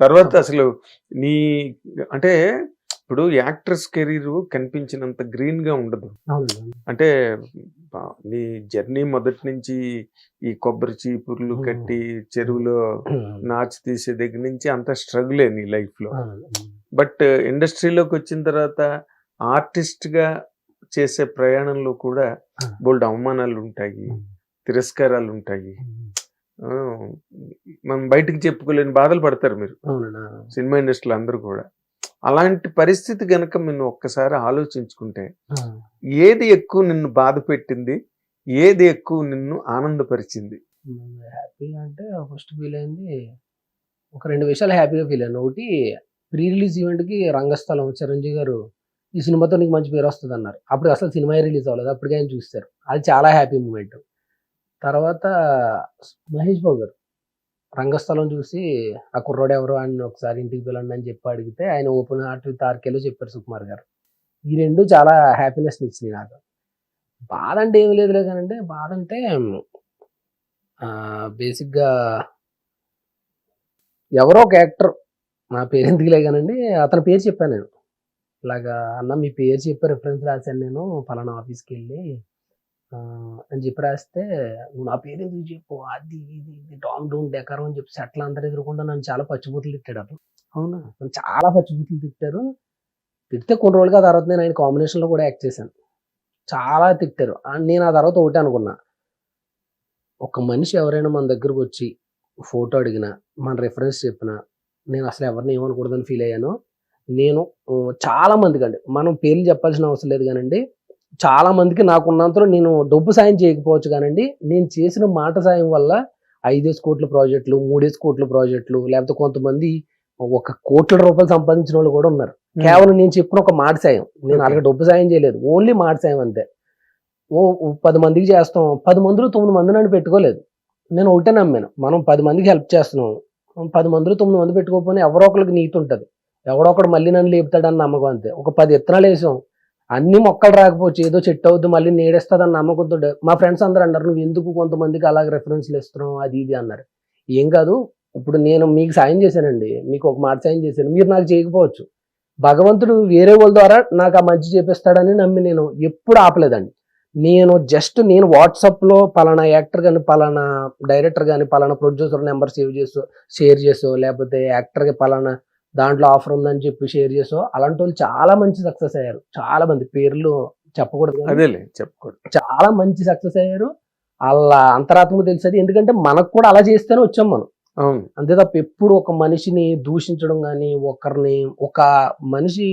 తర్వాత అసలు నీ అంటే ఇప్పుడు యాక్ట్రెస్ కెరీర్ కనిపించినంత గ్రీన్ గా ఉండదు. అవునండి. అంటే నీ జర్నీ మొదటి నుంచి ఈ కొబ్బరి చీపుర్లు కట్టి చెరువులో నాచు తీసే దగ్గర నుంచి అంత స్ట్రగులే నీ లైఫ్ లో. బట్ ఇండస్ట్రీలోకి వచ్చిన తర్వాత ఆర్టిస్ట్ గా చేసే ప్రయాణంలో కూడా బోల్డ్ అవమానాలు ఉంటాయి, తిరస్కారాలు ఉంటాయి. మనం బయటకు చెప్పుకోలేని బాధలు పడతారు మీరు సినిమా ఇండస్ట్రీలో అందరూ కూడా. అలాంటి పరిస్థితి గనక నిన్ను ఒక్కసారి ఆలోచించుకుంటే ఏది ఎక్కువ నిన్ను బాధ పెట్టింది, ఏది ఎక్కువ నిన్ను ఆనందపరిచింది? హ్యాపీగా అంటే ఫస్ట్ ఫీల్ అయింది ఒక 2 విషయాలు హ్యాపీగా ఫీల్ అయ్యాను. ఒకటి, ప్రీ రిలీజ్ ఈవెంట్ కి రంగస్థలం చిరంజీవి గారు ఈ సినిమాతో నీకు మంచి పేరు వస్తుంది అన్నారు. అప్పుడు అసలు సినిమా రిలీజ్ అవ్వలేదు, అప్పటికే ఆయన చూస్తారు. అది చాలా హ్యాపీ మూమెంట్. తర్వాత మహేష్ బాబు గారు రంగస్థలం చూసి ఆ కుర్రోడు ఎవరు అని ఒకసారి ఇంటికి పిల్లండి అని చెప్పి అడిగితే ఆయన ఓపెన్ హార్ట్ విత్ ఆర్కేలో చెప్పారు సుకుమార్ గారు. ఈ 2 చాలా హ్యాపీనెస్ ఇచ్చినాయి నాకు. బాధ అంటే ఏమి లేదులే కానంటే, బాధ అంటే బేసిక్గా ఎవరో ఒక యాక్టర్, నా పేరు ఎందుకులే కానండి, అతని పేరు చెప్పాను నేను. ఇలాగా అన్న మీ పేరు చెప్పి రిఫరెన్స్ రాశాను నేను ఫలానా ఆఫీస్కి వెళ్ళి అని చెప్పి రాస్తే, నువ్వు నా పేరు ఎందుకు చెప్పు, అది ఇది ఇది డాంగ్ డోంగ్ డెకరం అని చెప్పి సెట్లు అందరు ఎదురుకుండా నన్ను చాలా పచ్చిబూతులు తిట్టాడు అతను. అవునా, నన్ను చాలా పచ్చిబూతులు తిట్టారు. తిడితే కొన్ని రోజులుగా తర్వాత నేను ఆయన కాంబినేషన్లో కూడా యాక్ట్ చేశాను. చాలా తిట్టారు. నేను ఆ తర్వాత ఒకటే అనుకున్నా, ఒక మనిషి ఎవరైనా మన దగ్గరకు వచ్చి ఫోటో అడిగినా, మన రెఫరెన్స్ చెప్పినా, నేను అసలు ఎవరిని ఏమనకూడదని ఫీల్ అయ్యాను. నేను చాలా మందికి అండి, మనం పేర్లు చెప్పాల్సిన అవసరం లేదు కానండి, చాలా మందికి నాకున్నంతలో నేను డబ్బు సాయం చేయకపోవచ్చు కానండి, నేను చేసిన మాట సాయం వల్ల 5 కోట్ల ప్రాజెక్టులు, 3 కోట్ల ప్రాజెక్టులు, లేకపోతే కొంతమంది 1 కోట్ల రూపాయలు సంపాదించిన వాళ్ళు కూడా ఉన్నారు. కేవలం నేను చెప్పిన ఒక మాట సాయం. నేను అలాగే డబ్బు సాయం చేయలేదు, ఓన్లీ మాట సాయం అంతే. 10 మందికి చేస్తాం, 10 మందిలో 9 మంది నన్ను పెట్టుకోలేదు. నేను ఒకటే నమ్మాను, మనం 10 మందికి హెల్ప్ చేస్తున్నాం, 10 మందిలో 9 మంది పెట్టుకోకపోయినా ఎవరో ఒకరికి నీతి ఉంటుంది, ఎవడో ఒకడు మళ్ళీ నన్ను లేపుతాడని నమ్మకం అంతే. ఒక 10 విత్తనాలు వేసాం, అన్ని మొక్కలు రాకపోవచ్చు, ఏదో చెట్టు అవుద్ది మళ్ళీ నీడేస్తుందని నమ్మకంతో. మా ఫ్రెండ్స్ అందరూ అన్నారు, నువ్వు ఎందుకు కొంతమందికి అలాగే రెఫరెన్స్లు ఇస్తున్నావు అది ఇది అన్నారు. ఏం కాదు, ఇప్పుడు నేను మీకు సాయం చేశానండి, మీకు ఒక మాట సాయం చేశాను, మీరు నాకు చేయకపోవచ్చు, భగవంతుడు వేరే వాళ్ళ ద్వారా నాకు ఆ మంచి చేపిస్తాడని నమ్మి నేను ఎప్పుడు ఆపలేదండి. నేను నేను వాట్సాప్లో పలానా యాక్టర్ కానీ, పలానా డైరెక్టర్ కానీ, పలానా ప్రొడ్యూసర్ నెంబర్ షేర్ చేసో, లేకపోతే యాక్టర్కి పలానా దాంట్లో ఆఫర్ ఉందని చెప్పి షేర్ చేసో, అలాంటి వాళ్ళు చాలా మంచి సక్సెస్ అయ్యారు. చాలా మంది పేర్లు చెప్పకూడదు, చాలా మంచి సక్సెస్ అయ్యారు. వాళ్ళ అంతరాత్మకు తెలిసేది, ఎందుకంటే మనకు కూడా అలా చేస్తేనే వచ్చాం మనం. అంతే తప్ప ఎప్పుడు ఒక మనిషిని దూషించడం కానీ, ఒక మనిషి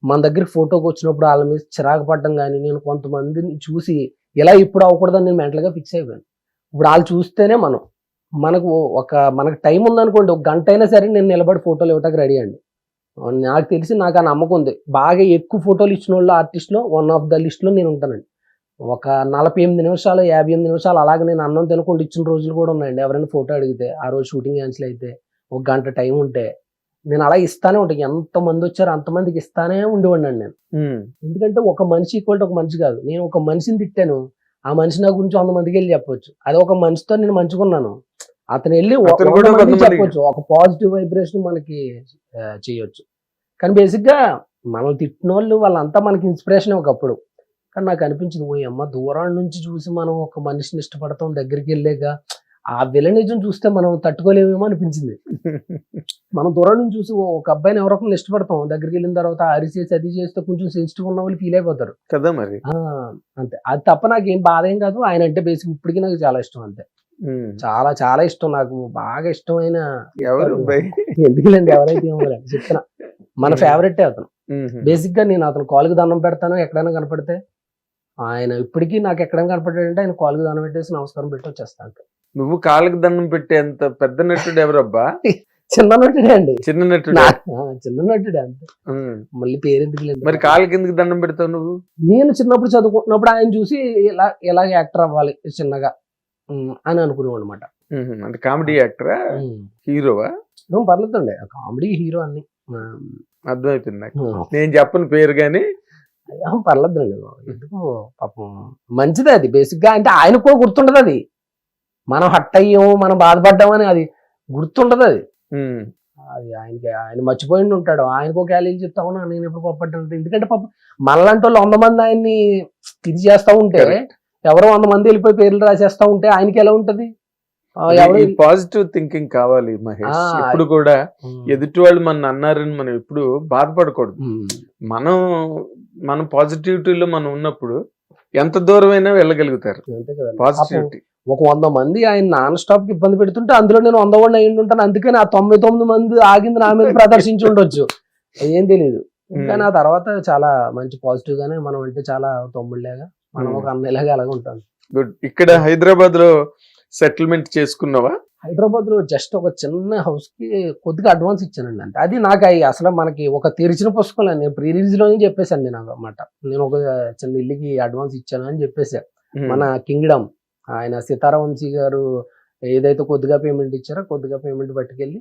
మన దగ్గరికి ఫోటోకి వచ్చినప్పుడు వాళ్ళ మీద చిరాకు పడడం కానీ, నేను కొంతమందిని చూసి ఇలా ఇప్పుడు అవ్వకూడదని నేను మెంటల్గా ఫిక్స్ అయిపోయాను. ఇప్పుడు వాళ్ళు చూస్తేనే మనకు టైం ఉందనుకోండి, 1 గంట అయినా సరే నేను నిలబడి ఫోటోలు ఇవ్వటానికి రెడీ అండి. నాకు తెలిసి నాకు ఆ నమ్మకం ఉంది. బాగా ఎక్కువ ఫోటోలు ఇచ్చిన వాళ్ళు ఆర్టిస్ట్లో వన్ ఆఫ్ ద లిస్ట్లో నేను ఉంటానండి. ఒక 48 నిమిషాలు 58 నిమిషాలు అలాగే నేను అన్నం తినకుండా ఇచ్చిన రోజులు కూడా ఉన్నాయండి. ఎవరైనా ఫోటో అడిగితే, ఆ రోజు షూటింగ్ క్యాన్సిల్ అయితే 1 గంట టైం ఉంటే నేను అలా ఇస్తానే ఉంటాను. ఎంతమంది వచ్చారో అంతమందికి ఇస్తానే ఉండేవాడిని అండి నేను. ఎందుకంటే ఒక మనిషి ఈక్వల్ ఒక మనిషి కాదు. నేను ఒక మనిషిని తిట్టాను, ఆ మనిషి నా గురించి 100 మందికి వెళ్ళి చెప్పొచ్చు. అది ఒక మనిషితో నేను మంచుకున్నాను, అతను వెళ్ళి చెప్పొచ్చు, ఒక పాజిటివ్ వైబ్రేషన్ మనకి చేయొచ్చు. కానీ బేసిక్గా మనం తిట్టిన వాళ్ళంతా మనకి ఇన్స్పిరేషన్ ఒకప్పుడు. కానీ నాకు అనిపించింది, ఓ అమ్మ, దూరం నుంచి చూసి మనం ఒక మనిషిని ఇష్టపడతాం, దగ్గరికి వెళ్ళాక ఆ విలనిజం చూస్తే మనం తట్టుకోలేమేమో అనిపించింది. మనం దూరం నుంచి చూసి ఒక అబ్బాయిని ఎవరొకరిని ఇష్టపడతాం, దగ్గరికి వెళ్ళిన తర్వాత అరిచేసి అది చేస్తే కొంచెం సెన్సిటివ్ ఉన్న వాళ్ళు ఫీల్ అయిపోతారు కదా మరి. అంతే, అది తప్ప నాకు ఏం బాధ ఏం కాదు. ఆయన అంటే బేసిక్ ఇప్పటికీ నాకు చాలా ఇష్టం, అంతే. చాలా చాలా ఇష్టం, నాకు బాగా ఇష్టమైన ఎందుకులేండి, ఎవరైతే చెప్తున్నా, మన ఫేవరెటే అతను. బేసిక్ గా నేను అతను కాలుకి దండం పెడతాను ఎక్కడైనా కనపడితే. ఆయన ఇప్పటికీ నాకు ఎక్కడైనా కనపడాడంటే ఆయన కాలుకి దండం పెట్టేసి నమస్కారం పెట్టి వచ్చేస్తాను. నువ్వు కాలుకి దండం పెట్టే అంత పెద్ద నటుడు ఎవరబ్బా? చిన్న నటుడే అండి, చిన్న నటుడే అంతే. మళ్ళీ పేరెందుకు లేదు. మరి కాలుకి ఎందుకు దండం పెడతావు నువ్వు? నేను చిన్నప్పుడు చదువుకుంటున్నప్పుడు ఆయన చూసి ఇలా యాక్టర్ అవ్వాలి చిన్నగా అని అనుకున్నావు అనమాట. అంటే కామెడీ యాక్టరా, హీరోవా? పర్లేదండి, కామెడీ హీరో అన్ని అర్థమవుతుంది నాకు. నేను చెప్పను పేరు కానీ పర్లేదండి, ఎందుకు పాపం మంచిదే అది. బేసిక్ గా అంటే ఆయనకు కూడా గుర్తుండదు, అది మనం హట్ అయ్యాము మనం బాధపడ్డామని అది గుర్తుండదు. అది అది ఆయన మర్చిపోయి ఉంటాడు. ఆయనకు ఒక వ్యాలీలు చెప్తా ఉన్నా నేను ఎప్పుడు పప్పట్టు. ఎందుకంటే పాప మనలాంటి వాళ్ళు 100 మంది ఆయన్ని ఇది చేస్తా ఉంటే, Correct. ఎవరో 100 మంది వెళ్ళిపోయి పేర్లు రాసేస్తా ఉంటే ఆయనకి ఎలా ఉంటది? ఎవరు పాజిటివ్ థింకింగ్ కావాలి మహేష్. ఆ, ఎప్పుడు కూడా ఎదుటి వాళ్ళు మన అన్నారని మనం ఎప్పుడు బాధపడకూడదు. మన పాజిటివిటీలో మనం ఉన్నప్పుడు ఎంత దూరమైనా వెళ్ళగలుగుతారు. అంతే కదా. పాజిటివిటీ. ఒక 100 మంది ఆయన నాన్ స్టాప్ కి ఇబ్బంది పెడుతుంటే అందులో నేను 100 వాడిని అయి ఉంటాను. అందుకని ఆ 99 మంది ఆగింది నా మీద ప్రదర్శించి ఉండొచ్చు, ఏం తెలియదు. కానీ ఆ తర్వాత చాలా మంచి పాజిటివ్ గానే మనం అంటే చాలా తమ్ముళ్ళగా మనం ఒక అన్నయ్యలాగా అలాగే ఉంటాం. గుడ్. ఇక్కడ హైదరాబాద్ లో సెటిల్మెంట్ చేసుకున్నావా? హైదరాబాద్ లో జస్ట్ ఒక చిన్న హౌస్ కి కొద్దిగా అడ్వాన్స్ ఇచ్చానండి. అంటే అది నాకు అసలు మనకి ఒక తెరిచిన పుస్తకం లేదు. నేను ప్రీ రిలీజ్ లోనే చెప్పేశాను నేను అన్నమాట. నేను ఒక చిన్న ఇల్లుకి అడ్వాన్స్ ఇచ్చాను అని చెప్పేసా. మన కింగ్డమ్ ఆయన సీతారావంశీ గారు ఏదైతే కొద్దిగా పేమెంట్ ఇచ్చారో కొద్దిగా పేమెంట్ పట్టుకెళ్ళి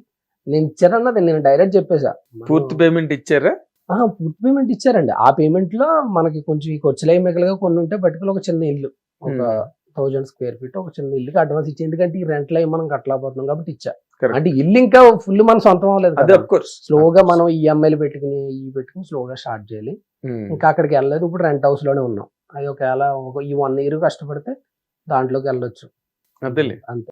నేను ఇచ్చారన్నది నేను డైరెక్ట్ చెప్పేసా. పూర్తి పేమెంట్ ఇచ్చారా? పూర్తి పేమెంట్ ఇచ్చారండి. ఆ పేమెంట్ లో మనకి కొంచెం ఈ ఖర్చులై మిగలగా కొన్ని ఉంటే పట్టుకెళ్ళి ఒక చిన్న ఇల్లు, ఒక 1000 స్క్వేర్ ఫీట్ ఒక చిన్న ఇల్లుకి అడ్వాన్స్ ఇచ్చి, ఎందుకంటే ఈ రెంట్లో మనం కట్టలేకపోతున్నాం కాబట్టి ఇచ్చా. అంటే ఇల్లు ఇంకా ఫుల్ మన సొంతం అవ్వలేదు. స్లోగా మనం ఈఎంఐలు పెట్టుకుని స్లోగా స్టార్ట్ చేయాలి. ఇంకా అక్కడికి వెళ్ళలేదు. ఇప్పుడు రెంట్ హౌస్ లోనే ఉన్నాం. అది ఒకవేళ ఈ 1 year కష్టపడితే దాంట్లోకి వెళ్ళొచ్చు. అదేలే. అంతే.